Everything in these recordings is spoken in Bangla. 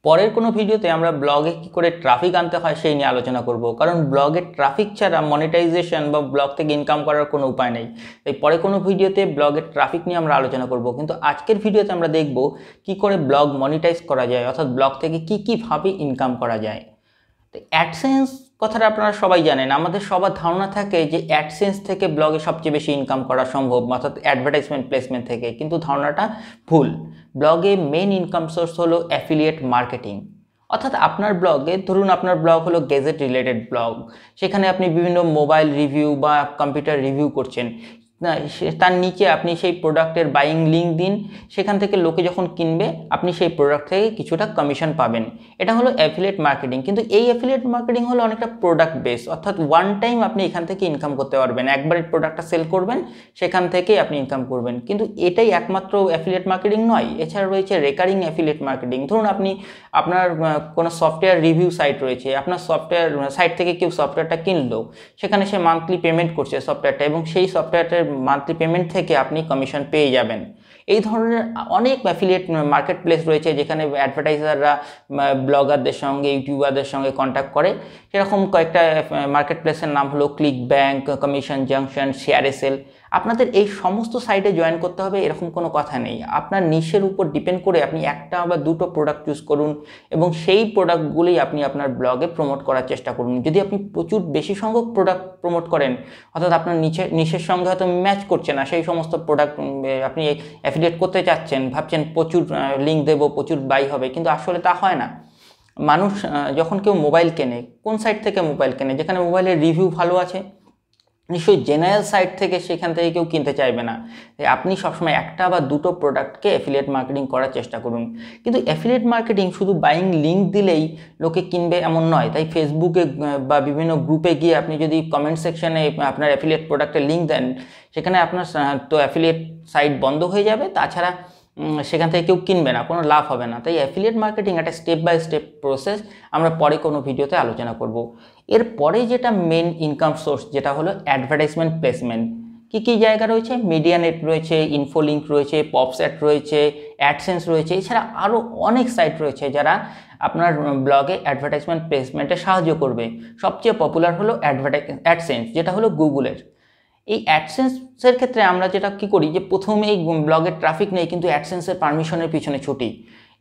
পরের কোনো ভিডিওতে আমরা ব্লগে কি করে ট্রাফিক আনতে হয় সেই নিয়ে আলোচনা করব, কারণ ব্লগে ট্রাফিক ছাড়া মনিটাইজেশন বা ব্লগ থেকে ইনকাম করার কোনো উপায় নেই। তাই পরে কোনো ভিডিওতে ব্লগের ট্রাফিক নিয়ে আমরা আলোচনা করব, কিন্তু আজকের ভিডিওতে আমরা দেখব কি করে ব্লগ মনিটাইজ করা যায়, অর্থাৎ ব্লগ থেকে কি ভাবে ইনকাম করা যায়। তো অ্যাডসেন্স কথাটা আপনারা সবাই জানেন। আমাদের সবার ধারণা থাকে যে অ্যাডসেন্স থেকে ব্লগে সবচেয়ে বেশি ইনকাম করা সম্ভব, অর্থাৎ অ্যাডভার্টাইজমেন্ট প্লেসমেন্ট থেকে, কিন্তু ধারণাটা ভুল। ব্লগে মেন ইনকাম সোর্স হলো অ্যাফিলিয়েট মার্কেটিং। অর্থাৎ আপনার ব্লগে, ধরুন আপনার ব্লগ হলো গেজেট রিলেটেড ব্লগ, সেখানে আপনি বিভিন্ন মোবাইল রিভিউ বা কম্পিউটার রিভিউ করছেন, না তার নিচে আপনি সেই প্রোডাক্টের বাইং লিঙ্ক দিন, সেখান থেকে লোকে যখন কিনবে আপনি সেই প্রোডাক্ট থেকে কিছুটা কমিশন পাবেন। এটা হলো অ্যাফিলিয়েট মার্কেটিং। কিন্তু এই অ্যাফিলিয়েট মার্কেটিং হলো অনেকটা প্রোডাক্ট বেস, অর্থাৎ ওয়ান টাইম আপনি এখান থেকে ইনকাম করতে পারবেন, একবার প্রোডাক্টটা সেল করবেন, সেখান থেকেই আপনি ইনকাম করবেন। কিন্তু এটাই একমাত্র অ্যাফিলিয়েট মার্কেটিং নয়, এছাড়া রয়েছে রেকারিং অ্যাফিলিয়েট মার্কেটিং। ধরুন আপনার কোনো সফটওয়্যার রিভিউ সাইট রয়েছে, আপনার সফটওয়্যার সাইট থেকে কেউ সফটওয়্যারটা কিনলো, সেখানে সে মান্থলি পেমেন্ট করছে সফটওয়্যারটা, এবং সেই সফটওয়্যারটার মান্থলি পেমেন্ট থেকে আপনি কমিশন পেয়ে যাবেন। এই ধরনের অনেক অ্যাফিলিয়েট মার্কেট প্লেস রয়েছে যেখানে অ্যাডভার্টাইজাররা ব্লগারদের সঙ্গে, ইউটিউবারদের সঙ্গে কন্ট্যাক্ট করে। সেরকম কয়েকটা মার্কেট প্লেসের নাম হলো ক্লিক ব্যাংক, কমিশন জাংশন, শেয়ারএসেল। আপনাদের এই সমস্ত সাইটে জয়েন করতে হবে এরকম কোনো কথা নেই। আপনার নিশের উপর ডিপেন্ড করে আপনি একটা বা দুটো প্রোডাক্ট চুজ করুন এবং সেই প্রোডাক্টগুলোই আপনি আপনার ব্লগে প্রমোট করার চেষ্টা করুন। যদি আপনি প্রচুর বেশি সংখ্যক প্রোডাক্ট প্রমোট করেন, অর্থাৎ আপনার নিশের সঙ্গে হয়তো ম্যাচ করছে না সেই সমস্ত প্রোডাক্ট আপনি অ্যাফিলিয়েট করতে চাচ্ছেন, ভাবছেন প্রচুর লিঙ্ক দেবো, প্রচুর বাই হবে, কিন্তু আসলে তা হয় না। মানুষ যখন কেউ মোবাইল কেনে, কোন সাইট থেকে মোবাইল কেনে? যেখানে মোবাইলের রিভিউ ভালো আছে, নিশ্চয়ই জেনারেল সাইট থেকে সেখান থেকে কেউ কিনতে চাইবে না। আপনি সবসময় একটা বা দুটো প্রোডাক্টকে অ্যাফিলিয়েট মার্কেটিং করার চেষ্টা করুন। কিন্তু অ্যাফিলিয়েট মার্কেটিং শুধু বাইং লিঙ্ক দিলেই লোকে কিনবে এমন নয়। তাই ফেসবুকে বা বিভিন্ন গ্রুপে গিয়ে আপনি যদি কমেন্ট সেকশনে আপনার অ্যাফিলিয়েট প্রোডাক্টের লিঙ্ক দেন, সেখানে আপনার তো অ্যাফিলিয়েট সাইট বন্ধ হয়ে যাবে, তাছাড়া সেখান থেকে কেউ কিনবে না, কোনো লাভ হবে না। তাই অ্যাফিলিয়েট মার্কেটিং একটা স্টেপ বাই স্টেপ প্রসেস, আমরা পরে কোনো ভিডিওতে আলোচনা করব। এরপরে যেটা মেন ইনকাম সোর্স, যেটা হলো অ্যাডভার্টাইজমেন্ট প্লেসমেন্ট। কী জায়গা রয়েছে? মিডিয়া নেট রয়েছে, ইনফোলিঙ্ক রয়েছে, পপস্যাট রয়েছে, অ্যাডসেন্স রয়েছে, এছাড়া আরও অনেক সাইট রয়েছে যারা আপনার ব্লগে অ্যাডভার্টাইজমেন্ট প্লেসমেন্টে সাহায্য করবে। সবচেয়ে পপুলার হলো অ্যাডসেন্স, যেটা হলো গুগলের। এই অ্যাডসেন্সের ক্ষেত্রে আমরা যেটা কী করি, যে প্রথমেই ব্লগের ট্রাফিক নেই কিন্তু অ্যাডসেন্সের পারমিশনের পিছনে ছুটি।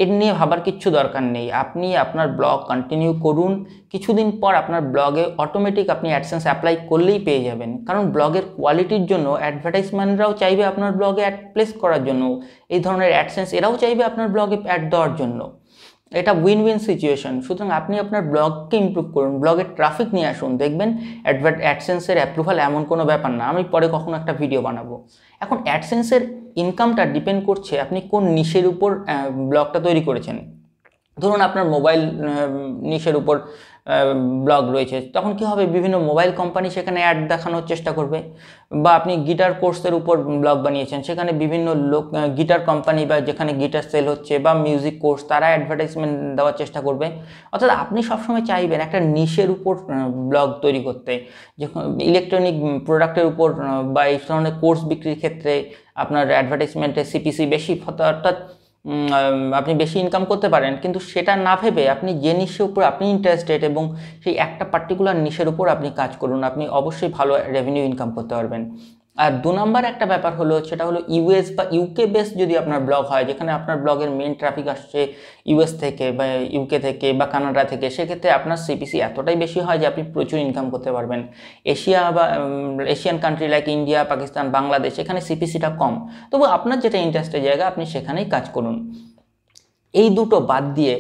এর নিয়ে ভাবার কিচ্ছু দরকার নেই। আপনি আপনার ব্লগ কন্টিনিউ করুন, কিছুদিন পর আপনার ব্লগে অটোমেটিক আপনি অ্যাডসেন্স অ্যাপ্লাই করলেই পেয়ে যাবেন। কারণ ব্লগের কোয়ালিটির জন্য অ্যাডভার্টাইজমেন্টরাও চাইবে আপনার ব্লগে অ্যাড প্লেস করার জন্য, এই ধরনের অ্যাডসেন্স এরাও চাইবে আপনার ব্লগে অ্যাড দেওয়ার জন্য। এটা উইন উইন সিচুয়েশন। সুতরাং আপনি আপনার ব্লগকে ইমপ্রুভ করুন, ব্লগের ট্রাফিক নিয়ে আসুন, দেখবেন অ্যাডসেন্সের অ্যাপ্রুভাল এমন কোনো ব্যাপার না। আমি পরে কখনো একটা ভিডিও বানাবো। এখন অ্যাডসেন্সের ইনকামটা ডিপেন্ড করছে আপনি কোন নিশের উপর ব্লগটা তৈরি করেছেন। ধরুন আপনার মোবাইল নিশের উপর ব্লগ রয়েছে, তখন কি হবে, বিভিন্ন মোবাইল কোম্পানি সেখানে অ্যাড দেখানোর চেষ্টা করবে। বা আপনি গিটার কোর্সের উপর ব্লগ বানিয়েছেন, সেখানে বিভিন্ন লোক, গিটার কোম্পানি বা যেখানে গিটার সেল হচ্ছে বা মিউজিক কোর্স, তারা অ্যাডভার্টাইজমেন্ট দেওয়ার চেষ্টা করবে। অর্থাৎ আপনি সবসময় চাইবেন একটা নিশের উপর ব্লগ তৈরি করতে। যখন ইলেকট্রনিক প্রোডাক্টের উপর বা এই ধরনের কোর্স বিক্রির ক্ষেত্রে আপনার অ্যাডভার্টাইজমেন্টে সিপিসি বেশি, অর্থাৎ আপনি বেশি ইনকাম করতে পারেন, কিন্তু সেটা না ভেবে আপনি যে নিশের উপর আপনি ইন্টারেস্টেড এবং সেই একটা পার্টিকুলার নিশের উপর আপনি কাজ করুন, আপনি অবশ্যই ভালো রেভিনিউ ইনকাম করতে পারবেন। আর 2 নম্বর একটা ব্যাপার হলো, সেটা হলো ইউএস বা ইউকে বেস যদি আপনার ব্লগ হয়, যেখানে আপনার ব্লগের মেন ট্রাফিক আসছে ইউএস থেকে বা ইউকে থেকে বা কানাডা থেকে, সেক্ষেত্রে আপনার সিপিসি এতটাই বেশি হয় যে আপনি প্রচুর ইনকাম করতে পারবেন। এশিয়া বা Asian country like India, Pakistan, Bangladesh, এখানে সিপিসিটা কম। তবু আপনার যেটা ইন্টারেস্টের জায়গা আপনি সেখানেই কাজ করুন। এই দুটো বাদ দিয়ে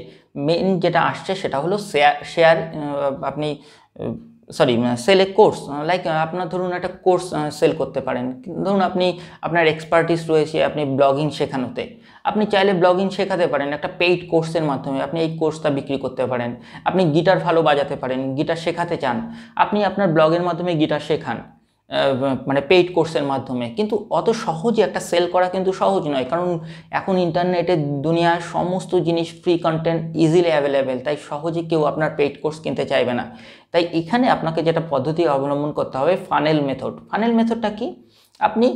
মেন যেটা আসছে সেটা হলো আপনি সেল এ কোর্স। লাইক আপনার ধরুন একটা কোর্স সেল করতে পারেন। ধরুন আপনার এক্সপার্টিস রয়েছে আপনি ব্লগিং শেখানোতে, আপনি চাইলে ব্লগিং শেখাতে পারেন একটা পেইড কোর্সের মাধ্যমে, আপনি এই কোর্সটা বিক্রি করতে পারেন। আপনি গিটার ভালো বাজাতে পারেন, গিটার শেখাতে চান, আপনি আপনার ব্লগের মাধ্যমে গিটার শেখান, মানে পেইড কোর্সের মাধ্যমে। কিন্তু অত সহজে একটা সেল করা কিন্তু সহজ নয়, কারণ এখন ইন্টারনেটের দুনিয়ায় সমস্ত জিনিস ফ্রি কন্টেন্ট ইজিলি অ্যাভেলেবেল, তাই সহজে কেউ আপনার পেইড কোর্স কিনতে চাইবে না। তাই এখানে আপনাকে যেটা পদ্ধতি অবলম্বন করতে হবে, ফানেল মেথড। ফানেল মেথডটা কি? আপনি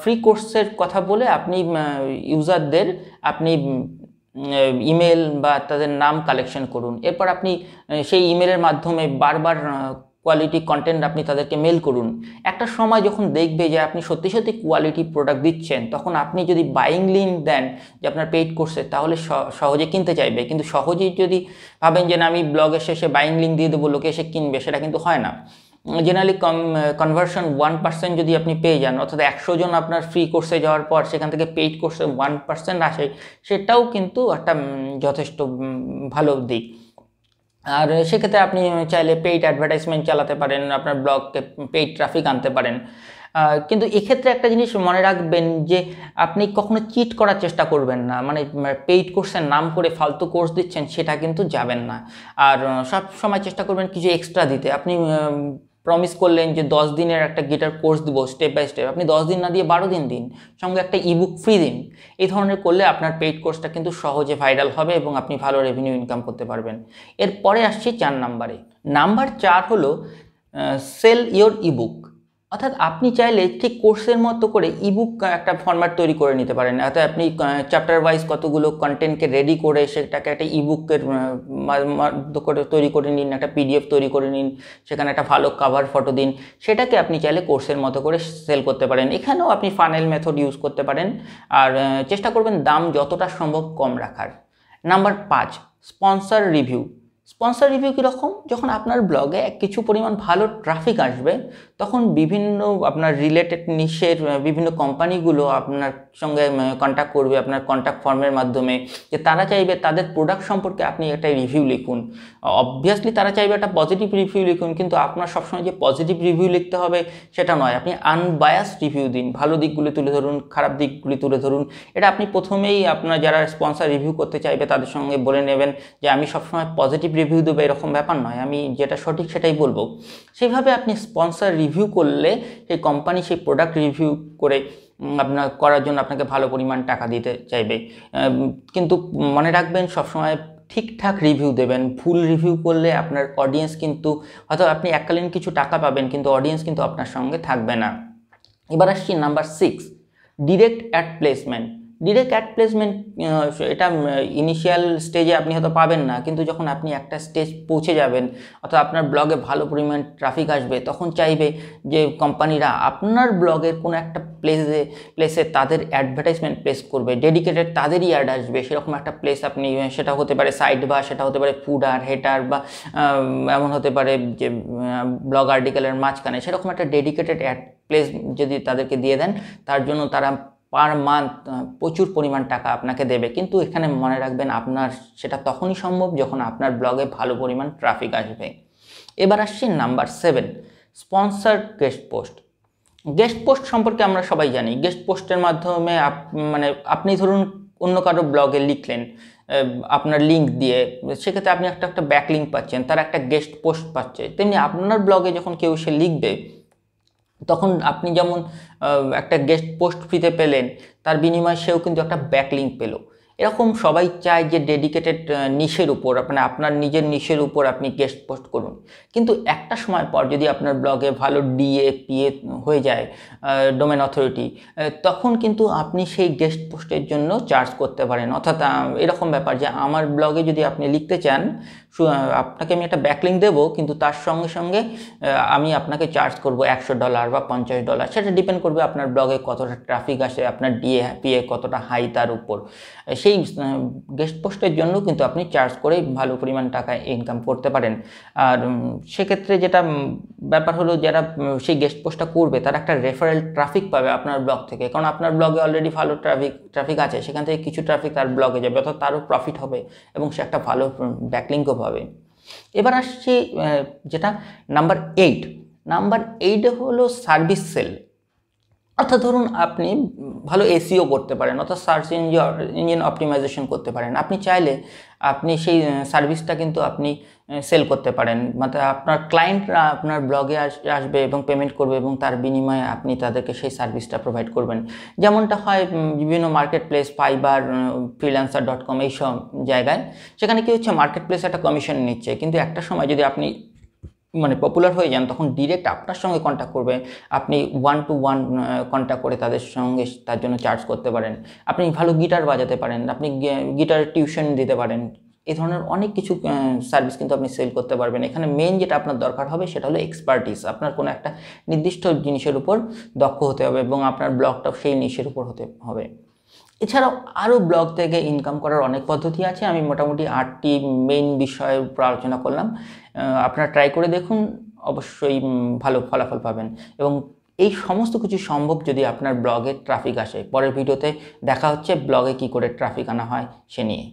ফ্রি কোর্সের কথা বলে আপনি ইউজারদের আপনি ইমেল বা তাদের নাম কালেকশন করুন। এরপর আপনি সেই ইমেলের মাধ্যমে বারবার কোয়ালিটি কন্টেন্ট আপনি তাদেরকে মেল করুন। একটা সময় যখন দেখবে যে আপনি সত্যি সত্যি কোয়ালিটি প্রোডাক্ট দিচ্ছেন, তখন আপনি যদি বাইং লিঙ্ক দেন যে আপনার পেইড কোর্সে, তাহলে সহজে কিনতে চাইবে। কিন্তু সহজেই যদি ভাবেন যে না আমি ব্লগের শেষে বাইং লিঙ্ক দিয়ে দেবো, লোকে এসে কিনবে, সেটা কিন্তু হয় না। জেনারেলি কনভার্সন 1% যদি আপনি পেয়ে যান, অর্থাৎ 100 জন আপনার ফ্রি কোর্সে যাওয়ার পর সেখান থেকে পেইড কোর্সে 1% আসে, সেটাও কিন্তু একটা যথেষ্ট ভালো দিক। আর সেক্ষেত্রে আপনি চাইলে পেইড অ্যাডভার্টাইজমেন্ট চালাতে পারেন, আপনার ব্লগকে পেইড ট্রাফিক আনতে পারেন। কিন্তু এক্ষেত্রে একটা জিনিস মনে রাখবেন যে আপনি কখনো চিট করার চেষ্টা করবেন না, মানে পেইড কোর্সের নাম করে ফালতু কোর্স দিচ্ছেন সেটা কিন্তু যাবেন না। আর সব সময় চেষ্টা করবেন কিছু এক্সট্রা দিতে। আপনি প্রমিস করলেন যে 10 দিনের একটা গিটার কোর্স দিব স্টেপ বাই স্টেপ, আপনি 10 দিন না দিয়ে 12 দিন দিন, সঙ্গে একটা ইবুক ফ্রি দিন। এই ধরনের করলে আপনার পেইড কোর্সটা কিন্তু সহজে ভাইরাল হবে এবং আপনি ভালো রেভিনিউ ইনকাম করতে পারবেন। এরপরে আসছি 4 নাম্বারে। নাম্বার 4 হলো সেল ইয়োর ইবুক। অর্থাৎ আপনি চাইলে ঠিক কোর্সের মতো করে ইবুক একটা ফরম্যাট তৈরি করে নিতে পারেন। অর্থাৎ আপনি চ্যাপ্টার ওয়াইজ কতগুলো কন্টেন্টকে রেডি করে সেটাকে একটা ইবুকের করে তৈরি করে নিন, একটা পিডিএফ তৈরি করে নিন, সেখানে একটা ভালো কাভার ফটো দিন, সেটাকে আপনি চাইলে কোর্সের মতো করে সেল করতে পারেন। এখানেও আপনি ফানেল মেথড ইউজ করতে পারেন, আর চেষ্টা করবেন দাম যতটা সম্ভব কম রাখার। Number 5, sponsor review. Sponsor review কীরকম? যখন আপনার ব্লগে কিছু পরিমাণ ভালো ট্রাফিক আসবে, তখন বিভিন্ন আপনার রিলেটেড নিশের বিভিন্ন কোম্পানিগুলো আপনার সঙ্গে কন্ট্যাক্ট করবে আপনার কন্ট্যাক্ট ফর্মের মাধ্যমে, যে তারা চাইবে তাদের প্রোডাক্ট সম্পর্কে আপনি একটা রিভিউ লিখুন। অবভিয়াসলি তারা চাইবে একটা পজিটিভ রিভিউ লিখুন, কিন্তু আপনার সবসময় যে পজিটিভ রিভিউ লিখতে হবে সেটা নয়, আপনি আনবায়াসড রিভিউ দিন। ভালো দিকগুলি তুলে ধরুন, খারাপ দিকগুলি তুলে ধরুন। এটা আপনি প্রথমেই আপনার যারা স্পন্সর রিভিউ করতে চাইবে তাদের সঙ্গে বলে নেবেন যে আমি সবসময় পজিটিভ রিভিউ দেবো, এরকম ব্যাপার নয়, আমি যেটা সঠিক সেটাই বলবো। সেইভাবে আপনি স্পন্সর রিভিউ করলে সেই কোম্পানি সেই প্রোডাক্ট রিভিউ করে আপনার করার জন্য আপনাকে ভালো পরিমাণ টাকা দিতে চাইবে। কিন্তু মনে রাখবেন সবসময় ঠিকঠাক রিভিউ দেবেন। ভুল রিভিউ করলে আপনার অডিয়েন্স কিন্তু হয়তো আপনি এককালীন কিছু টাকা পাবেন, কিন্তু অডিয়েন্স কিন্তু আপনার সঙ্গে থাকবে না। এবার আসছি number 6, direct ad placement. Direct ad placement এটা ইনিশিয়াল স্টেজে আপনি হয়তো পাবেন না, কিন্তু যখন আপনি একটা স্টেজ পৌঁছে যাবেন, অর্থাৎ আপনার ব্লগে ভালো পরিমাণ ট্রাফিক আসবে, তখন চাইবে যে কোম্পানিরা আপনার ব্লগের কোনো একটা প্লেসে তাদের অ্যাডভার্টাইজমেন্ট প্লেস করবে, ডেডিকেটেড তাদেরই অ্যাড আসবে। সেরকম একটা প্লেস আপনি, সেটা হতে পারে সাইট বা সেটা হতে পারে ফুডার হেটার বা এমন হতে পারে যে ব্লগ আর্টিকেলের মাঝখানে, সেরকম একটা ডেডিকেটেড অ্যাড প্লেস যদি তাদেরকে দিয়ে দেন, তার জন্য তারা পার মান্থ প্রচুর পরিমাণ টাকা আপনাকে দেবে। কিন্তু এখানে মনে রাখবেন আপনার সেটা তখনই সম্ভব যখন আপনার ব্লগে ভালো পরিমাণ ট্রাফিক আসবে। এবার আসছি number 7, sponsored guest post. Guest post সম্পর্কে আমরা সবাই জানি। গেস্ট পোস্টের মাধ্যমে মানে আপনি ধরুন অন্য কারো ব্লগে লিখলেন আপনার লিঙ্ক দিয়ে, সেক্ষেত্রে আপনি একটা ব্যাক লিঙ্ক পাচ্ছেন, তার একটা গেস্ট পোস্ট পাচ্ছে। তেমনি আপনার ব্লগে যখন কেউ সে লিখবে, তখন আপনি যেমন একটা গেস্ট পোস্ট ফ্রিতে পেলেন, তার বিনিময়ে সেও কিন্তু একটা ব্যাকলিঙ্ক পেল। এরকম সবাই চায় যে ডেডিকেটেড নিশের উপর, মানে আপনার নিজের নিশের উপর আপনি গেস্ট পোস্ট করুন। কিন্তু একটা সময় পর যদি আপনার ব্লগে ভালো ডিএ পিএ হয়ে যায়, ডোমেন অথরিটি, তখন কিন্তু আপনি সেই গেস্ট পোস্টের জন্য চার্জ করতে পারেন। অর্থাৎ এরকম ব্যাপার যে আমার ব্লগে যদি আপনি লিখতে চান, আপনাকে আমি একটা ব্যাকলিঙ্ক দেবো, কিন্তু তার সঙ্গে সঙ্গে আমি আপনাকে চার্জ করব $100 বা $50। সেটা ডিপেন্ড করবে আপনার ব্লগে কতটা ট্রাফিক আসে, আপনার ডিএ পিএ কতটা হাই তার উপর। সেই গেস্ট পোস্টের জন্য কিন্তু আপনি চার্জ করে ভালো পরিমাণ টাকা ইনকাম করতে পারেন। আর সেক্ষেত্রে যেটা ব্যাপার হলো, যারা সেই গেস্ট পোস্টটা করবে তারা একটা রেফারেল ট্রাফিক পাবে আপনার ব্লগ থেকে, কারণ আপনার ব্লগে অলরেডি ভালো ট্রাফিক আছে, সেখান থেকে কিছু ট্রাফিক তার ব্লগে যাবে, অর্থাৎ তারও প্রফিট হবে এবং সে একটা ভালো ব্যাকলিঙ্কও পাবে। এবার আসছি যেটা নাম্বার 8। নাম্বার 8 হলো সার্ভিস সেল। অর্থাৎ ধরুন আপনি ভালো এসইও করতে পারেন, অর্থাৎ সার্চ ইঞ্জিন অপটিমাইজেশন করতে পারেন। আপনি চাইলে আপনি সেই সার্ভিসটা কিন্তু আপনি সেল করতে পারেন। মানে আপনার ক্লায়েন্টরা আপনার ব্লগে আসবে এবং পেমেন্ট করবে, এবং তার বিনিময়ে আপনি তাদেরকে সেই সার্ভিসটা প্রোভাইড করবেন। যেমনটা হয় বিভিন্ন মার্কেট প্লেস, ফাইবার, freelancer.com এইসব জায়গায়, সেখানে কি হচ্ছে, মার্কেট প্লেস একটা কমিশন নিচ্ছে, কিন্তু একটা সময় যদি আপনি মানে পপুলার হয়ে যান, তখন ডিরেক্ট আপনার সঙ্গে কন্ট্যাক্ট করবে। আপনি 1-to-1 কন্ট্যাক্ট করে তাদের সঙ্গে তার জন্য চার্জ করতে পারেন। আপনি ভালো গিটার বাজাতে পারেন, আপনি গিটারের টিউশন দিতে পারেন। এই ধরনের অনেক কিছু সার্ভিস কিন্তু আপনি সেল করতে পারবেন। এখানে মেইন যেটা আপনার দরকার হবে সেটা হলো এক্সপার্টিস। আপনার কোনো একটা নির্দিষ্ট জিনিসের উপর দক্ষ হতে হবে এবং আপনার ব্লগটা সেই নিশের উপর হতে হবে। এছাড়াও আরও ব্লগ থেকে ইনকাম করার অনেক পদ্ধতি আছে। আমি মোটামুটি 8টি মেইন বিষয়ের উপর আলোচনা করলাম। আপনারা ট্রাই করে দেখুন, অবশ্যই ভালো ফলাফল পাবেন। এবং এই সমস্ত কিছু সম্ভব যদি আপনার ব্লগে ট্রাফিক আসে। পরের ভিডিওতে দেখা হচ্ছে ব্লগে কী করে ট্রাফিক আনা হয় সে নিয়ে।